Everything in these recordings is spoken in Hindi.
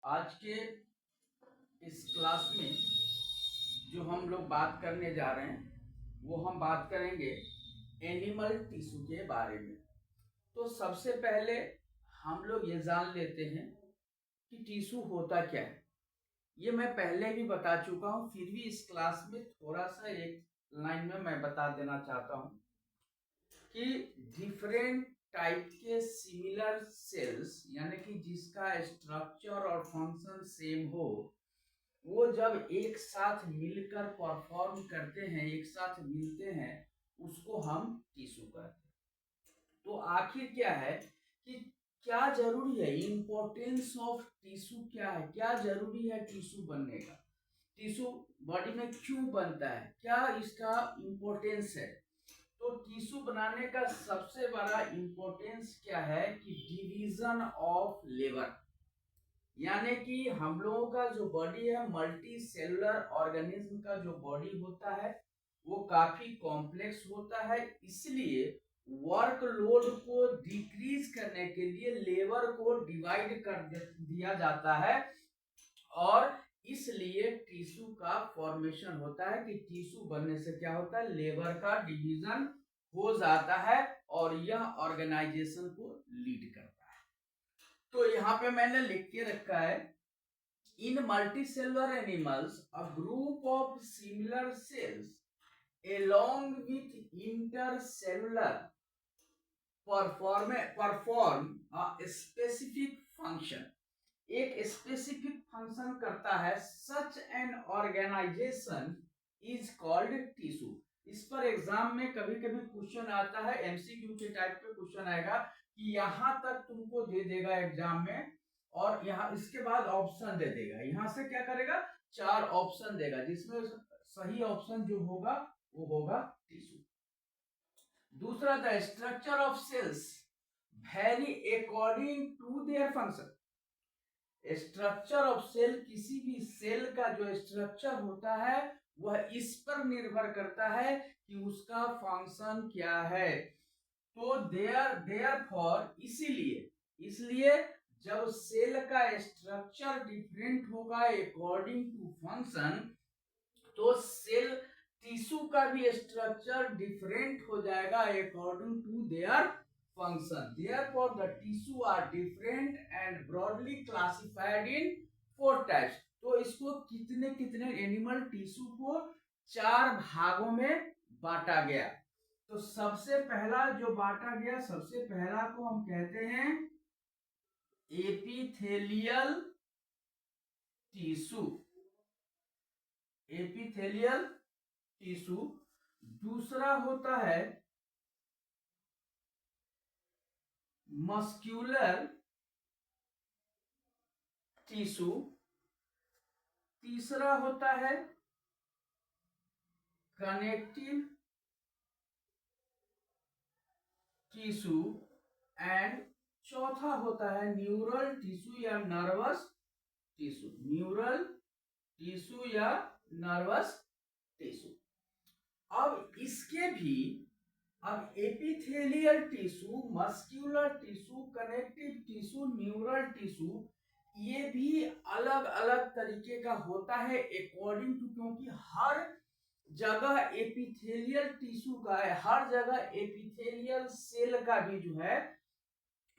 आज के इस क्लास में जो हम लोग बात करने जा रहे हैं वो हम बात करेंगे एनिमल टिश्यू के बारे में। तो सबसे पहले हम लोग ये जान लेते हैं कि टिश्यू होता क्या है। ये मैं पहले भी बता चुका हूँ, फिर भी इस क्लास में थोड़ा सा एक लाइन में मैं बता देना चाहता हूँ कि डिफरेंट टाइप के सिमिलर सेल्स, यानी कि जिसका स्ट्रक्चर और फंक्शन सेम हो, वो जब एक साथ मिलकर परफॉर्म करते हैं, एक साथ मिलते हैं, उसको हम टिश्यू कहते हैं। तो आखिर क्या है कि क्या जरूरी है, इंपॉर्टेंस ऑफ टिश्यू क्या है, क्या जरूरी है टिश्यू बनने का, टिश्यू बॉडी में क्यों बनता है, क्या इसका इंपॉर्टेंस है। तो टिश्यू बनाने का सबसे बड़ा इंपॉर्टेंस क्या है कि डिवीजन ऑफ लेबर, यानी कि हम लोगों का जो बॉडी है, मल्टी सेलुलर ऑर्गेनिज्म का जो बॉडी होता है वो काफी कॉम्प्लेक्स होता है। इसलिए वर्कलोड को डिक्रीज करने के लिए लेबर को डिवाइड कर दिया जाता है, और इसलिए टिश्यू का फॉर्मेशन होता है कि टिश्यू बनने से क्या होता है, लेबर का डिवीजन हो जाता है और यह ऑर्गेनाइजेशन को लीड करता है। तो यहाँ पे मैंने लिख के रखा है, in multicellular animals a group of similar cells along with intercellular perform a specific function, एक स्पेसिफिक फंक्शन करता है। Such an organisation is called tissue. इस पर एग्जाम में कभी कभी क्वेश्चन आता है, एमसीक्यू के टाइप पे क्वेश्चन आएगा कि यहां तक तुमको दे देगा एग्जाम में, और यहाँ इसके बाद ऑप्शन दे देगा, यहां से क्या करेगा, 4 ऑप्शन देगा, जिसमें सही ऑप्शन जो होगा वो होगा टिश्यू। दूसरा, the structure of cells very according to their function. Structure of cell, किसी भी सेल का जो स्ट्रक्चर होता है वह इस पर निर्भर करता है कि उसका फंक्शन क्या है। तो देयर फॉर, इसलिए जब सेल का स्ट्रक्चर डिफरेंट होगा अकॉर्डिंग टू फंक्शन, तो सेल टिश्यू का भी स्ट्रक्चर डिफरेंट हो जाएगा according to their function. Therefore, the tissue are different and broadly classified in 4 types. तो इसको कितने कितने एनिमल टिश्यू को 4 भागों में बांटा गया। तो सबसे पहला जो बांटा गया, सबसे पहला को हम कहते हैं एपिथेलियल टिश्यू, एपिथेलियल टिश्यू। दूसरा होता है मस्क्यूलर टिश्यू। तीसरा होता है कनेक्टिव टिश्यू, एंड चौथा होता है न्यूरल टिश्यू या नर्वस टिश्यू, न्यूरल टिश्यू या नर्वस टिश्यू। अब इसके भी, अब epithelial tissue, muscular tissue, connective tissue, neural tissue, ये भी अलग अलग तरीके का होता है अकॉर्डिंग टू, क्योंकि हर जगह एपिथेलियल टिश्यू का है, हर जगह एपिथेलियल सेल का भी जो है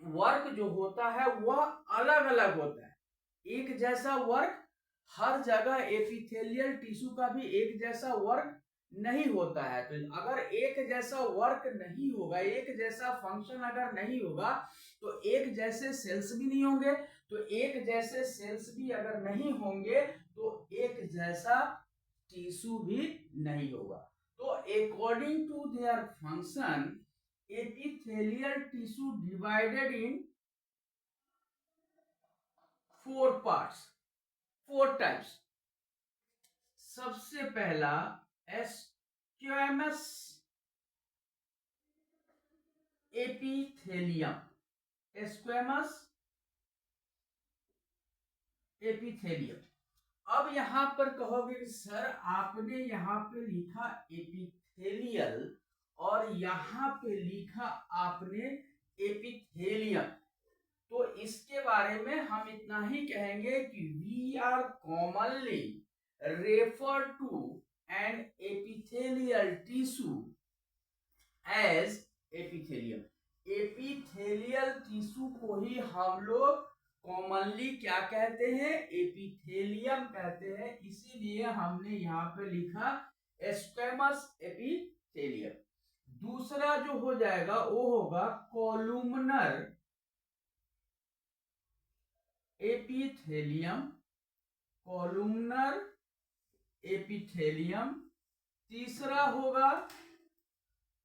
वर्क जो होता है वह अलग अलग होता है। एक जैसा वर्क हर जगह एपिथेलियल टिश्यू का भी एक जैसा वर्क नहीं होता है। तो अगर एक जैसा वर्क नहीं होगा, एक जैसा फंक्शन अगर नहीं होगा, तो एक जैसे सेल्स भी नहीं होंगे, तो एक जैसे सेल्स भी अगर नहीं होंगे तो एक जैसा टिश्यू भी नहीं होगा। तो according to their function, epithelial tissue divided in 4 parts, 4 types। सबसे पहला स्क्वैमस एपिथेलियम, स्क्वैमस एपिथेलियम। अब यहां पर कहोगे कि सर आपने यहां पे लिखा एपिथेलियल और यहां पे लिखा आपने एपिथेलियम, तो इसके बारे में हम इतना ही कहेंगे कि we are commonly refer to an epithelial tissue as epithelium. Epithelial tissue को ही हम लोग कॉमनली क्या कहते हैं, एपिथेलियम कहते हैं। इसीलिए हमने यहाँ पे लिखा स्क्वैमस एपिथेलियम। दूसरा जो हो जाएगा वो होगा कॉलुमनर एपिथेलियम, कॉलुमनर एपिथेलियम। तीसरा होगा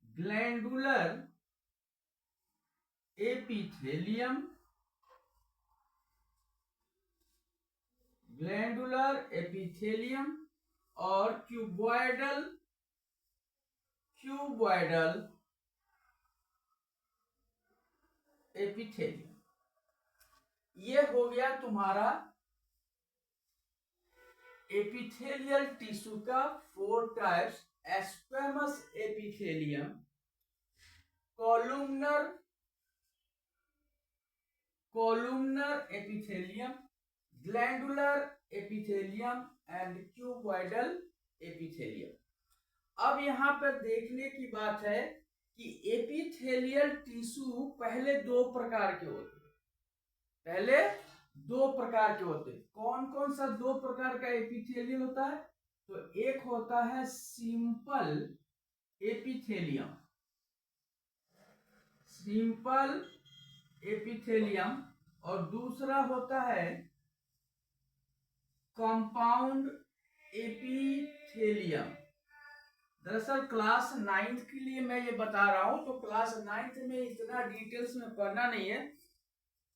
ग्लैंडुलर एपिथेलियम, ग्लैंडुलर एपिथेलियम। और क्यूबॉइडल एपिथेलियम। ये हो गया तुम्हारा एपिथेलियल टिश्यू का 4 types. Squamous epithelium, columnar epithelium, glandular epithelium and cuboidal epithelium. अब यहाँ पर देखने की बात है कि एपिथेलियल टिश्यू पहले 2 प्रकार के होते हैं। कौन कौन सा 2 प्रकार का एपिथेलियल होता है? तो एक होता है सिंपल एपिथेलियम और दूसरा होता है कंपाउंड एपिथेलियम। दरअसल क्लास 9th के लिए मैं ये बता रहा हूं, तो क्लास 9th में इतना डिटेल्स में पढ़ना नहीं है,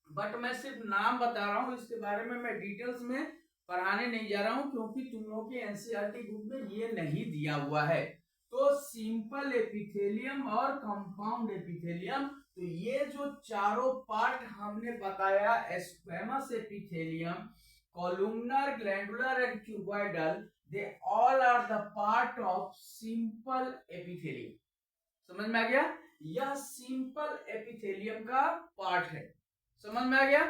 बट मैं सिर्फ नाम बता रहा हूं। इसके बारे में मैं डिटेल्स में पढ़ाने नहीं जा रहा हूं क्योंकि तुम लोगों के एनसीईआरटी बुक में ये नहीं दिया हुआ है। तो सिंपल एपिथेलियम और कंपाउंड एपिथेलियम, तो ये जो चारों पार्ट हमने बताया, squamous epithelium, columnar, glandular and cuboidal, they all are the part of simple epithelium। समझ में आ गया? यह सिंपल एपिथेलियम का पार्ट है। समझ में आ गया?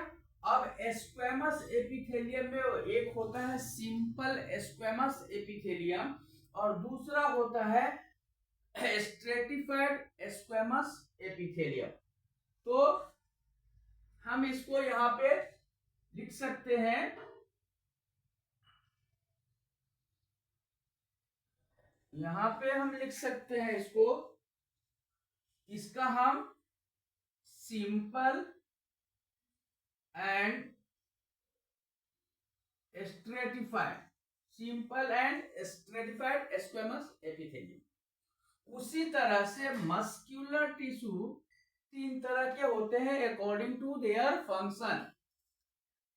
अब स्क्वैमस एपिथेलियम में एक होता है सिंपल स्क्वैमस एपिथेलियम और दूसरा होता है स्ट्रेटिफाइड स्क्वैमस एपिथेलियम। तो हम इसको यहाँ पे लिख सकते हैं, यहां पे हम लिख सकते हैं इसका हम simple and stratified squamous epithelium. उसी तरह से मस्कुलर टिश्यू 3 तरह के होते हैं अकॉर्डिंग टू देयर फंक्शन।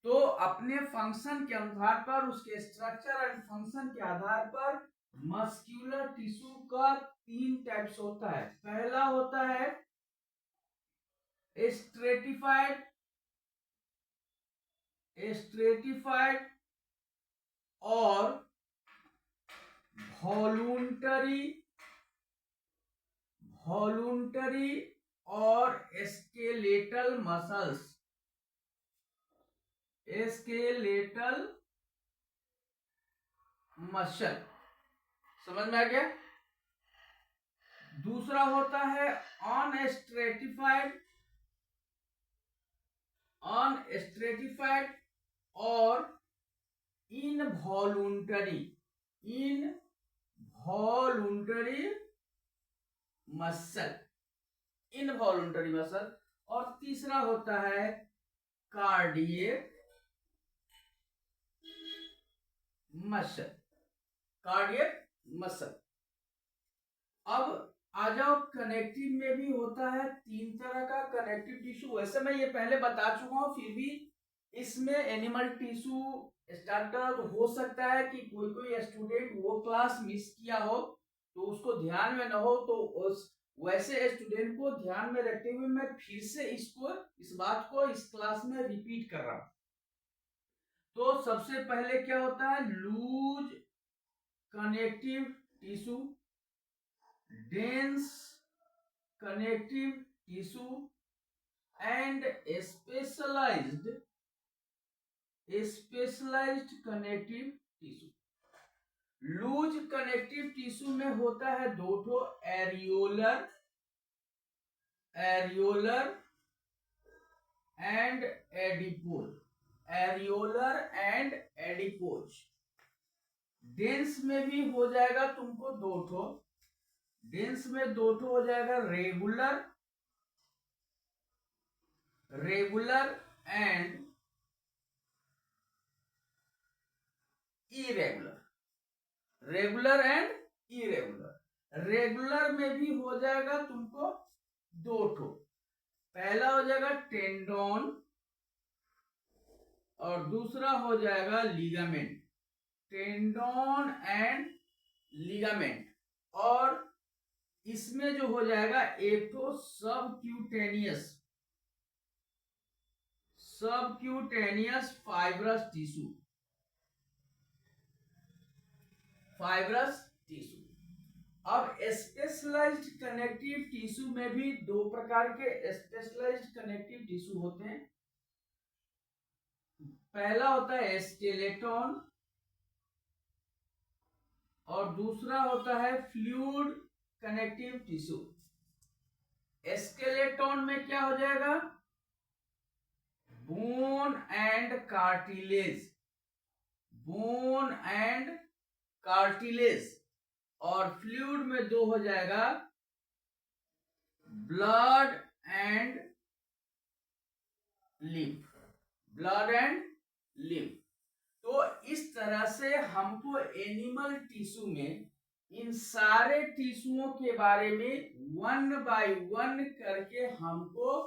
तो अपने फंक्शन के आधार पर, उसके स्ट्रक्चर एंड फंक्शन के आधार पर मस्कुलर टिश्यू का 3 टाइप्स होता है। पहला होता है स्ट्रेटिफाइड और वॉलुंटरी और स्केलेटल मसल्स, समझ में आ गया? दूसरा होता है अनस्ट्रेटिफाइड और इनवॉलुंटरी मसल। और तीसरा होता है कार्डियक मसल। अब आ जाओ कनेक्टिव में भी होता है 3 तरह का कनेक्टिव टिश्यू। वैसे मैं ये पहले बता चुका हूं, फिर भी इसमें एनिमल टिश्यू स्टार्टर हो सकता है कि कोई स्टूडेंट वो क्लास मिस किया हो तो उसको ध्यान में न हो, तो उस वैसे स्टूडेंट को ध्यान में रखते हुए मैं फिर से इस बात को इस क्लास में रिपीट कर रहा हूं। तो सबसे पहले क्या होता है, loose connective tissue, dense connective tissue and specialized connective tissue। Loose connective tissue में होता है दो ठो, areolar and adipose. Areolar and adipose. Dense में भी हो जाएगा तुमको दो ठो, डेंस में दो ठो हो जाएगा, regular and irregular. Regular and irregular. Regular में भी हो जाएगा तुमको दो ठो, पहला हो जाएगा टेंडोन और दूसरा हो जाएगा लिगामेंट। Tendon and ligament. और इसमें जो हो जाएगा एक तो सबक्यूटेनियस फाइब्रस टिश्यू। अब स्पेशलाइज्ड कनेक्टिव टिश्यू में भी दो प्रकार के स्पेशलाइज्ड कनेक्टिव टिश्यू होते हैं। पहला होता है स्केलेटन और दूसरा होता है फ्लूइड कनेक्टिव टिश्यू। स्केलेटन में क्या हो जाएगा, बोन एंड कार्टिलेज। और फ्लूइड में दो हो जाएगा, ब्लड एंड लिम्फ। तो इस तरह से हमको एनिमल टिश्यू में इन सारे टिश्यूओं के बारे में 1 बाय 1 करके हमको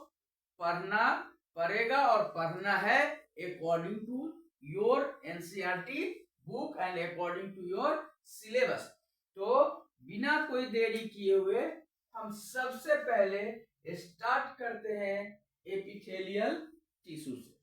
पढ़ना पड़ेगा और पढ़ना है according to your NCERT book and according to your syllabus. तो बिना कोई देरी किए हुए हम सबसे पहले स्टार्ट करते हैं एपिथेलियल टिश्यू से।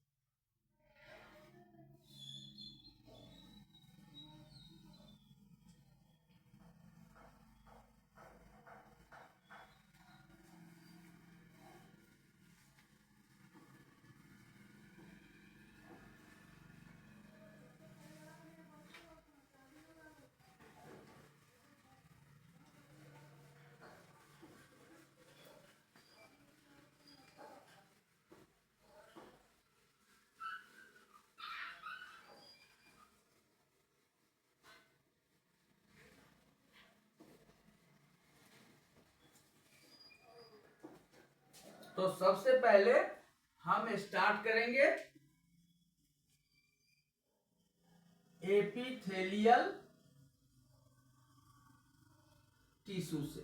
तो सबसे पहले हम स्टार्ट करेंगे एपिथेलियल टिश्यू से।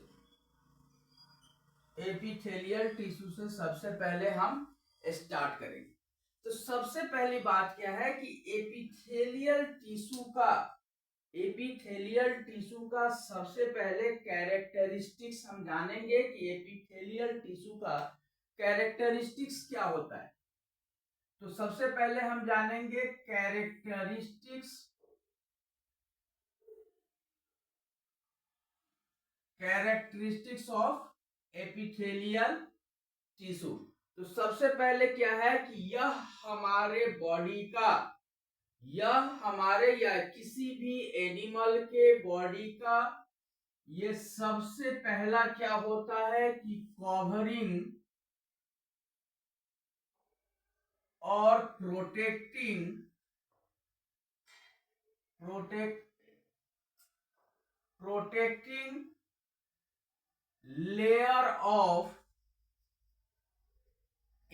एपिथेलियल टिश्यू से सबसे पहले हम स्टार्ट करेंगे। तो सबसे पहली बात क्या है कि एपिथेलियल टिश्यू का सबसे पहले कैरेक्टरिस्टिक्स हम जानेंगे कि एपिथेलियल टिश्यू का कैरेक्टरिस्टिक्स क्या होता है। तो सबसे पहले हम जानेंगे कैरेक्टरिस्टिक्स ऑफ एपिथेलियल टिश्यू। तो सबसे पहले क्या है कि यह हमारे बॉडी का, या किसी भी एनिमल के बॉडी का ये सबसे पहला क्या होता है कि कवरिंग और protecting layer of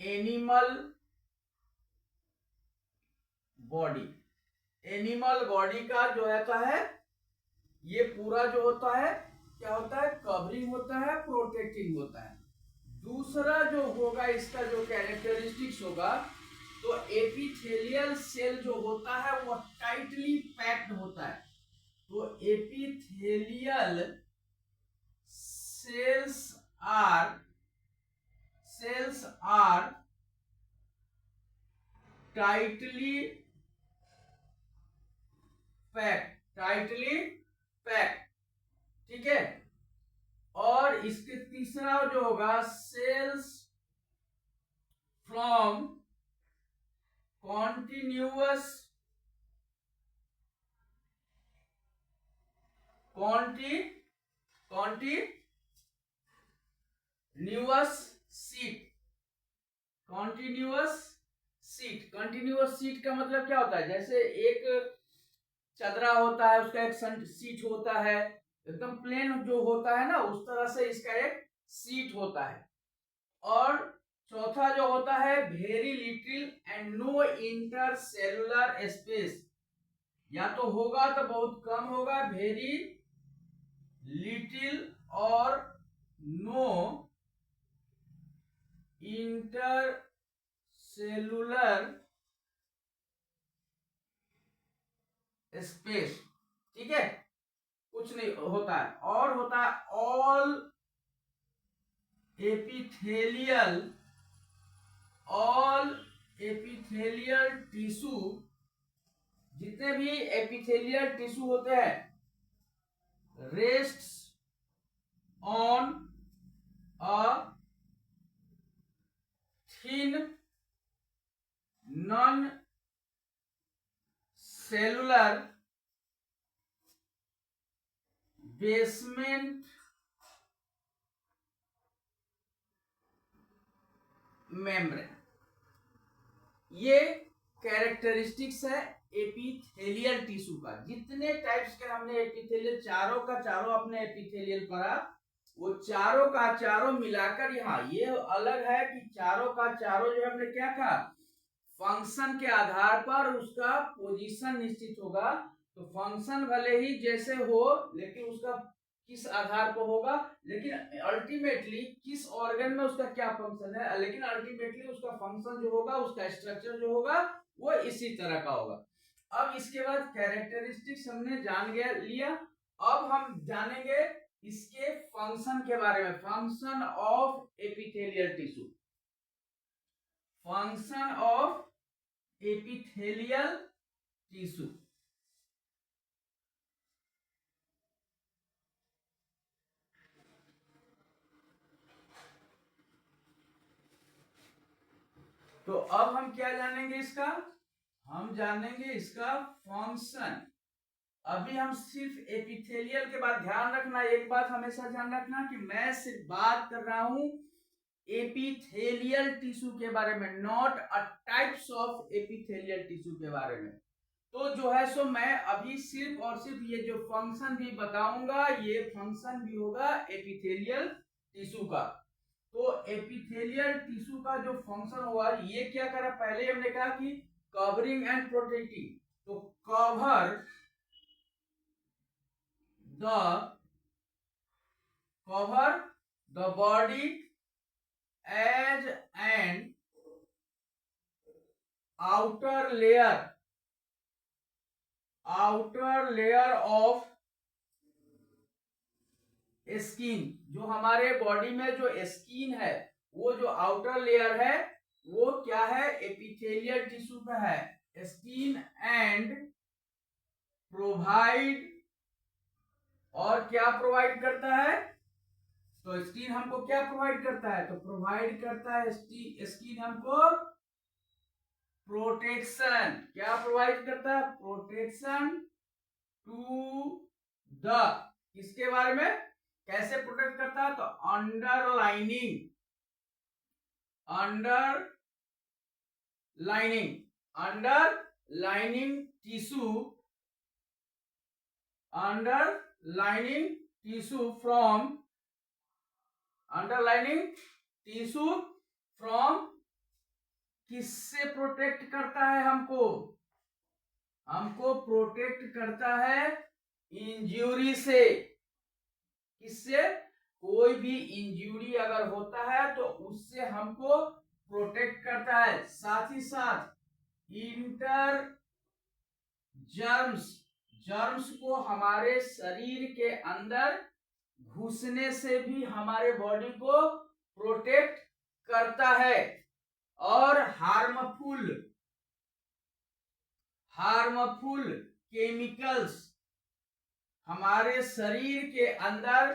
animal body. Animal body का जो होता है ये पूरा जो होता है क्या होता है, कवरिंग होता है, प्रोटेक्टिंग होता है। दूसरा जो होगा इसका जो कैरेक्टरिस्टिक्स होगा, तो एपिथेलियल सेल जो होता है वो टाइटली पैक्ड होता है। तो epithelial cells are tightly packed, ठीक है। और इसके तीसरा जो होगा, cells continuous sheet. Continuous sheet का मतलब क्या होता है? जैसे एक चदरा होता है, उसका एक सीट होता है, एकदम प्लेन जो होता है ना, उस तरह से इसका एक सीट होता है। और चौथा जो होता है very little and no intercellular space, या तो होगा तो बहुत कम होगा, वेरी लिटिल और नो इंटरसेलुलर स्पेस, ठीक है, कुछ नहीं होता है। और होता है ऑल एपिथेलियल टिश्यू, जितने भी एपिथेलियल टिश्यू होते हैं rests on a thin non cellular basement membrane. ये कैरेक्टरिस्टिक्स है एपिथेलियल टिश्यू का। जितने टाइप्स के हमने एपिथेलियल, चारों का चारों अपने एपिथेलियल पढ़ा, वो चारों का चारों मिलाकर यहाँ ये अलग है कि चारों का चारों जो हमने क्या कहा, फंक्शन के आधार पर उसका पोजीशन निश्चित होगा। तो फंक्शन भले ही जैसे हो, लेकिन उसका किस आधार पर होगा, लेकिन अल्टीमेटली किस ऑर्गन में उसका क्या फंक्शन है, लेकिन अल्टीमेटली उसका फंक्शन जो होगा, उसका स्ट्रक्चर जो होगा, वो इसी तरह का होगा। अब इसके बाद कैरेक्टरिस्टिक्स हमने जान लिया। अब हम जानेंगे इसके फंक्शन के बारे में। Function of epithelial tissue, function of epithelial tissue. तो अब हम क्या जानेंगे इसका? हम जानेंगे इसका फंक्शन। अभी हम सिर्फ एपिथेलियल के बाद ध्यान रखना, एक बात हमेशा ध्यान रखना कि मैं सिर्फ बात कर रहा हूं एपिथेलियल टिश्यू के बारे में, not a types of epithelial tissue के बारे में। तो जो है सो मैं अभी सिर्फ और सिर्फ ये जो फंक्शन भी बताऊंगा, ये फंक्शन भी होगा एपिथेलियल टिश्यू का। तो एपिथेलियल टिश्यू का जो फंक्शन हुआ, ये क्या करा, पहले हमने कहा कि कवरिंग एंड प्रोटेक्टिंग। तो cover the body as an outer layer of skin. जो हमारे बॉडी में जो स्किन है, वो जो आउटर लेयर है, वो क्या है, एपिथेलियल टिश्यू का है। स्किन एंड प्रोवाइड, और क्या प्रोवाइड करता है? तो स्किन हमको क्या प्रोवाइड करता है? तो प्रोवाइड करता है स्किन हमको प्रोटेक्शन। क्या प्रोवाइड करता है? प्रोटेक्शन टू द, किसके बारे में, कैसे प्रोटेक्ट करता है? तो अंडरलाइनिंग टिश्यू फ्रॉम किससे प्रोटेक्ट करता है? हमको प्रोटेक्ट करता है इंज्यूरी से। किससे? कोई भी इंज्यूरी अगर होता है तो उससे हमको प्रोटेक्ट करता है। साथ ही साथ इंटर जर्म्स को हमारे शरीर के अंदर घुसने से भी हमारे बॉडी को प्रोटेक्ट करता है। और हार्मफुल केमिकल्स, हमारे शरीर के अंदर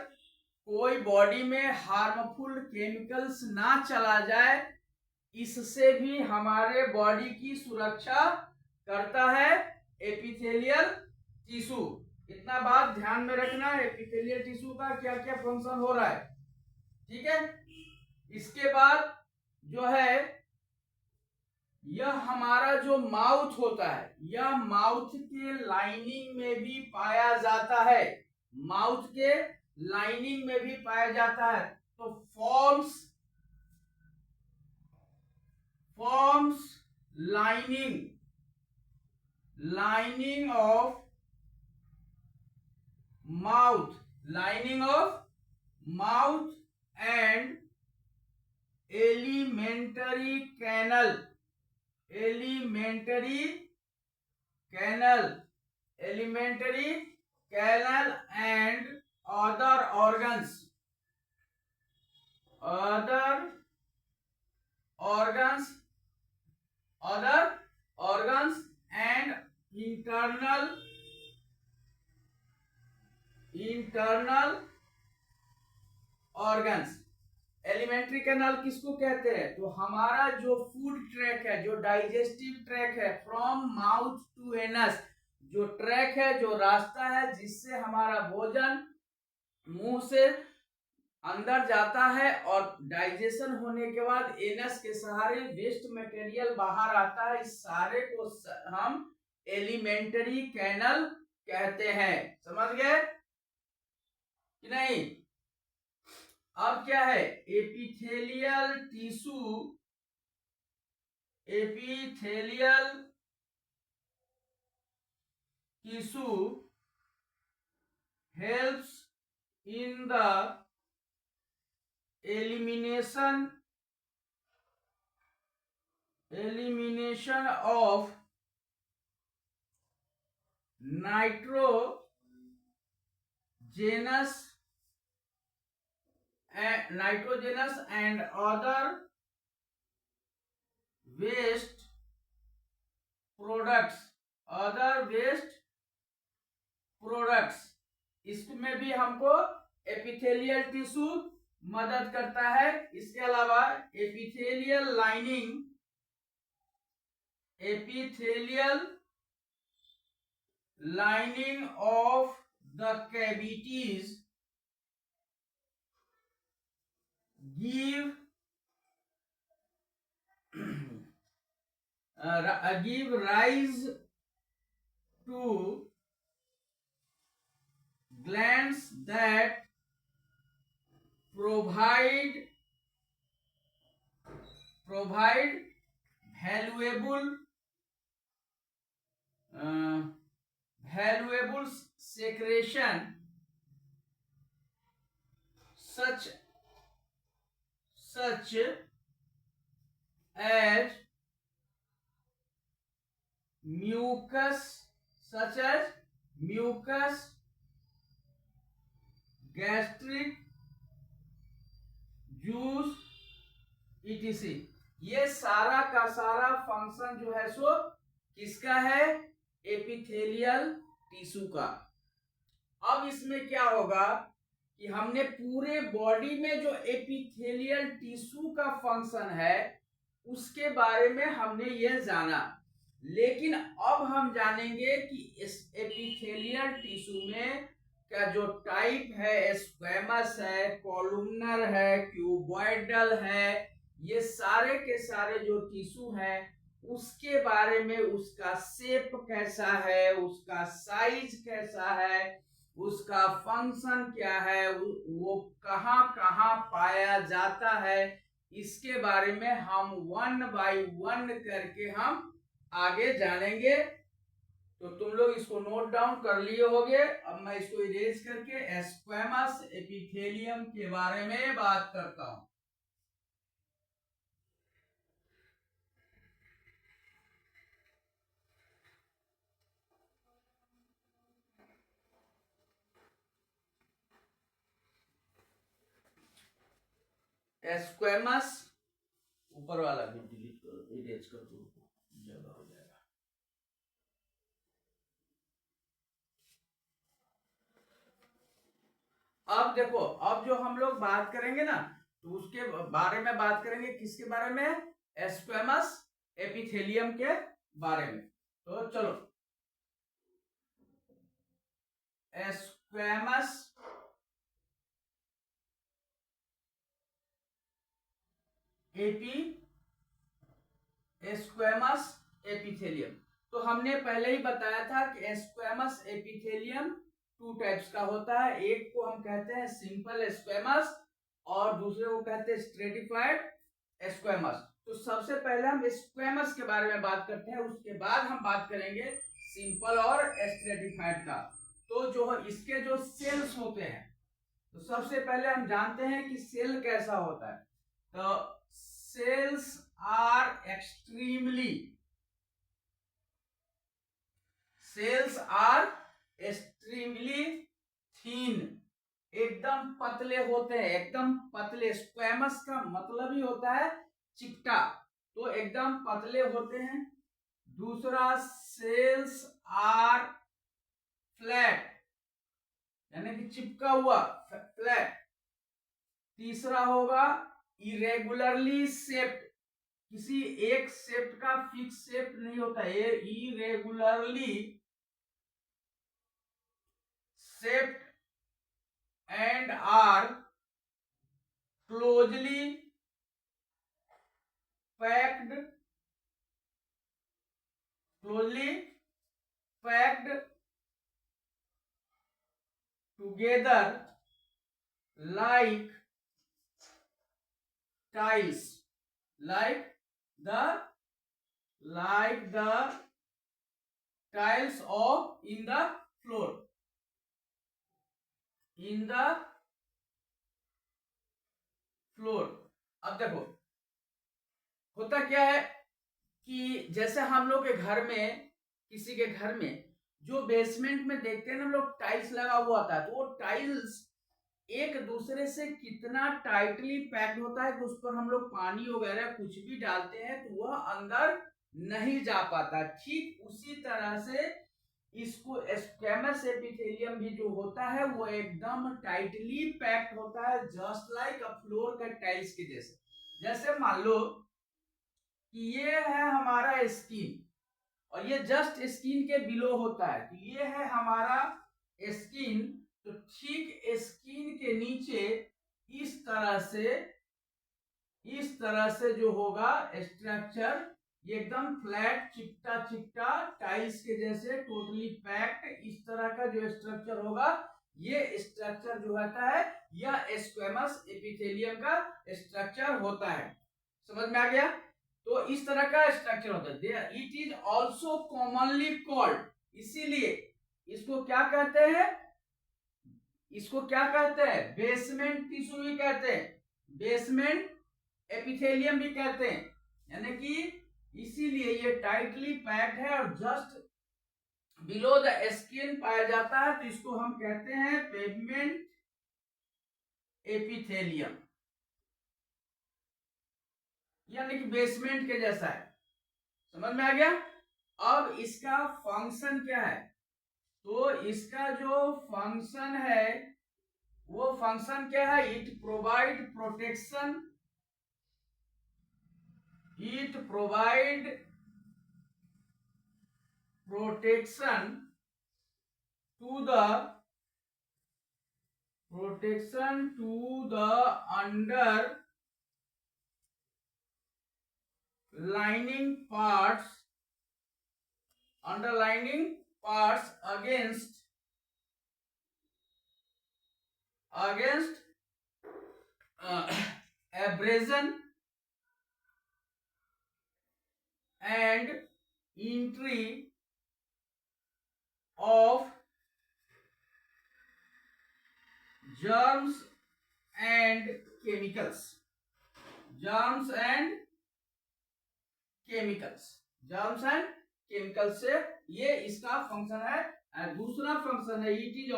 कोई बॉडी में हार्मफुल केमिकल्स ना चला जाए, इससे भी हमारे बॉडी की सुरक्षा करता है एपिथेलियल टिश्यू। इतना इतना बात ध्यान में रखना है, एपिथेलियल टिश्यू का क्या क्या फंक्शन हो रहा है, ठीक है। इसके बाद जो है यह हमारा जो माउथ होता है, यह माउथ के लाइनिंग में भी पाया जाता है, माउथ के लाइनिंग में भी पाया जाता है। तो forms lining of mouth and alimentary canal and other organs and internal organs। Alimentary canal किसको कहते हैं? तो हमारा जो फूड ट्रैक है, जो डाइजेस्टिव ट्रैक है, फ्रॉम माउथ टू एनस, जो ट्रैक है, जो रास्ता है जिससे हमारा भोजन मुंह से अंदर जाता है और डाइजेशन होने के बाद एनस के सहारे वेस्ट मटेरियल बाहर आता है, इस सारे को हम एलिमेंट्री कैनल कहते हैं। समझ गए कि नहीं? अब क्या है? Epithelial tissue helps in the elimination of nitrogenous and other waste products। इसमें भी हमको एपिथेलियल टिश्यू मदद करता है। इसके अलावा epithelial lining of the cavities give rise to glands that provide valuable secretion such as mucus, gastric juice etc। ये सारा का सारा फंक्शन जो है सो किसका है? एपिथेलियल टिश्यू का। अब इसमें क्या होगा कि हमने पूरे बॉडी में जो एपिथेलियल टिश्यू का फंक्शन है उसके बारे में हमने ये जाना, लेकिन अब हम जानेंगे कि इस एपिथेलियल टिश्यू में का जो टाइप है, स्क्वैमस है, कॉलुमनर है, क्यूबॉइडल है, ये सारे के सारे जो टिश्यू हैं उसके बारे में, उसका शेप कैसा है, उसका साइज कैसा है, उसका फंक्शन क्या है, वो कहाँ कहाँ पाया जाता है, इसके बारे में हम 1 बाय 1 करके हम आगे जानेंगे। तो तुम लोग इसको नोट डाउन कर लिए होगे। अब मैं इसको इरेज करके स्क्वैमस एपिथेलियम के बारे में बात करता हूं। स्क्वैमस, ऊपर वाला भी डिलीट करो, इरेज कर दो, जगह हो जाएगा। अब देखो, अब जो हम लोग बात करेंगे ना, तो उसके बारे में बात करेंगे, किसके बारे में? स्क्वैमस एपिथेलियम के बारे में। तो चलो, स्क्वैमस स्क्वैमस एपिथेलियम। तो हमने पहले ही बताया था कि स्क्वैमस एपिथेलियम टू टाइप्स का होता है। एक को हम कहते हैं सिंपल स्क्वैमस और दूसरे को कहते हैं स्ट्रेटिफाइड स्क्वैमस। तो सबसे पहले हम स्क्वैमस के बारे में बात करते हैं, उसके बाद हम बात करेंगे सिंपल और स्ट्रेटिफाइड का। तो जो इसके जो सेल्स होते हैं, तो सबसे पहले हम जानते हैं कि सेल कैसा होता है। तो cells are extremely thin, एकदम पतले होते हैं, एकदम पतले। स्क्वैमस का मतलब ही होता है चिपटा, तो एकदम पतले होते हैं। दूसरा सेल्स आर फ्लैट, यानी कि चिपका हुआ, फ्लैट। तीसरा होगा इरेगुलरली शेप्ड, किसी एक शेप्ड का फिक्स शेप नहीं होता, ये irregularly shaped and are closely packed together like tiles, like the tiles of in the floor, अब देखो होता क्या है कि जैसे हम लोग के घर में, किसी के घर में जो बेसमेंट में देखते हैं ना हम लोग, टाइल्स लगा हुआ होता है, तो वो टाइल्स एक दूसरे से कितना टाइटली पैक्ड होता है कि उस पर हम लोग पानी वगैरह कुछ भी डालते हैं तो वह अंदर नहीं जा पाता। ठीक उसी तरह से इसको स्क्वैमस एपिथेलियम भी जो होता है वो एकदम टाइटली पैक्ड होता है, जस्ट लाइक अ फ्लोर का टाइल्स के जैसे। जैसे मान लो कि ये है हमारा स्किन और ये जस्ट स्किन के बिलो होता है, तो ये है हमारा स्किन। तो ठीक स्किन के नीचे इस तरह से जो होगा स्ट्रक्चर, ये एकदम फ्लैट चिपटा टाइल्स के जैसे टोटली पैक्ड, इस तरह का जो स्ट्रक्चर होगा, ये स्ट्रक्चर जो होता है यह स्क्वैमस एपिथेलियम का स्ट्रक्चर होता है। समझ में आ गया? तो इस तरह का स्ट्रक्चर होता है। It is also commonly called, इसीलिए इसको क्या कहते हैं, बेसमेंट टिश्यू भी कहते हैं, बेसमेंट एपिथेलियम भी कहते हैं। यानी कि इसीलिए ये टाइटली पैक्ड है और जस्ट बिलो द स्किन पाया जाता है, तो इसको हम कहते हैं पेवमेंट एपिथेलियम, यानी कि बेसमेंट के जैसा है। समझ में आ गया? अब इसका फंक्शन क्या है? तो इसका जो फंक्शन है वो फंक्शन क्या है? It provide protection to the underlining parts against abrasion and entry of germs and chemicals, से ये इसका फंक्शन है। दूसरा फंक्शन है it is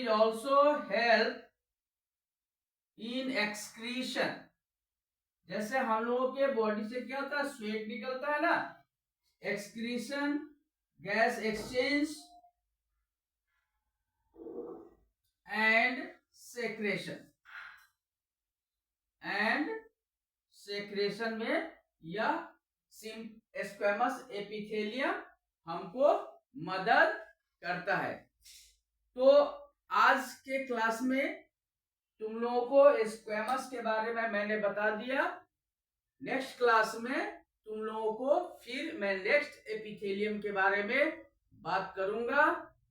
also help in excretion. जैसे हम लोगों के बॉडी से क्या होता है, स्वेट निकलता है ना, excretion, gas exchange and secretion में यह स्क्वैमस एपिथेलियम हमको मदद करता है। तो आज के क्लास में तुम लोगों को स्क्वैमस के बारे में मैंने बता दिया। नेक्स्ट क्लास में तुम लोगों को फिर मैं नेक्स्ट एपिथेलियम के बारे में बात करूंगा।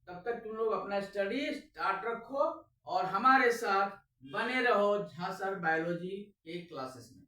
तब तक तुम लोग अपना स्टडी स्टार्ट रखो और हमारे साथ बने रहो झांसर बायोलॉजी के क्लासेस में।